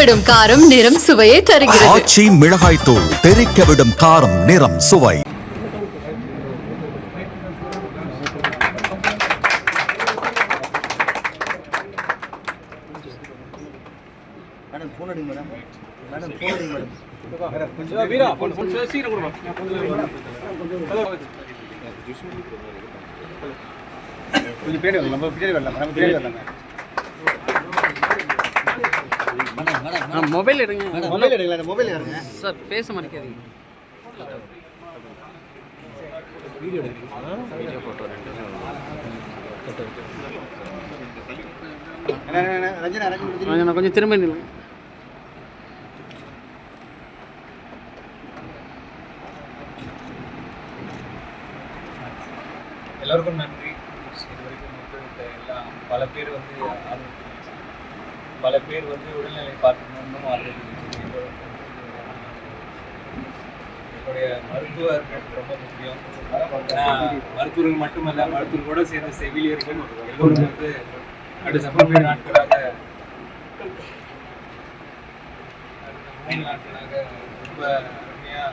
விடும் காரம் நிறம் சுவையை தருகிறது. ஆச்சி மிளகாய் தூள் தெறிக்க விடும் காரம் நிறம் சுவை. மொபைல் எடுங்க. மொபைல் எடுங்க சார், பேச மாட்டேங்குது. வீடியோ எடுக்கிறீங்களா? வீடியோ போட்டோ ரஞ்சனா கொஞ்சம் திரும்ப நில்லுங்க. எல்லோருக்கும் நன்றி. இது வரைக்கும் மக்கள்கிட்ட எல்லாம் பல பேர் வந்து உடல்நிலை பார்க்கணும்னு ஆல்ரெடி என்னுடைய மருத்துவர்கள் ரொம்ப முக்கியம். மருத்துவர்கள் மட்டுமல்ல, மருத்துவர்களோடு சேர்ந்த செவிலியர்கள் எல்லோரும் வந்து அடுத்த 17 நாட்களாக ரொம்ப அருமையாக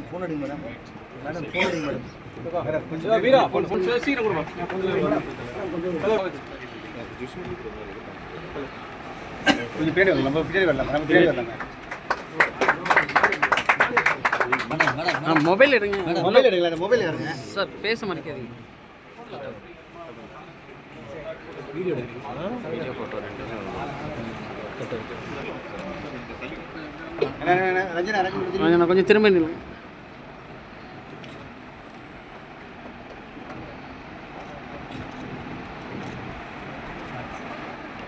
ஃபோன் அடிங்க மேடம். ஃபோன் அடிங்க மேடம். கொஞ்சம் வீரா ஃபோன் சீக்கிரம் கொடுங்க. கொஞ்சம் பேர் நம்ம பின்னாடி வரலாம். நம்ம பின்னாடி வரலாம். மொபைல் எடுங்க. மொபைல் எடுங்க. மொபைல் எடுங்க சார், பேச மாட்டேங்குது. வீடியோ எடுக்கிறீங்களா? வீடியோ போட்டோ ரஞ்சனா கொஞ்சம் திரும்ப நில்லுங்க.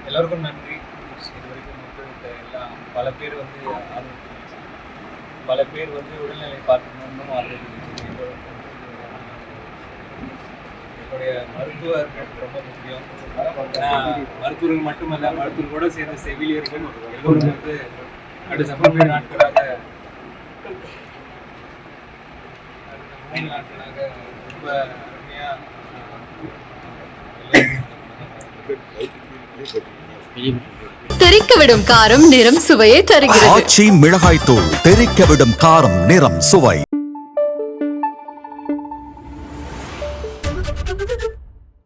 எல்லோருக்கும் நன்றி. இது வரைக்கும் மக்கள்கிட்ட எல்லாம் பல பேர் வந்து உடல்நிலை பார்க்கணும்னு ஆல்ரெடி என்னுடைய மருத்துவர்கள் ரொம்ப முக்கியம். மருத்துவர்கள் மட்டுமல்ல, மருத்துவர்களோடு சேர்ந்த செவிலியர்கள் எல்லோரும் வந்து அடுத்த 17 நாட்களாக ரொம்ப அருமையாக தெறிக்க விடும் காரம் நிறம் சுவையை தருகிறது. ஆச்சி மிளகாய் தூள் தெறிக்க விடும் காரம் நிறம் சுவை.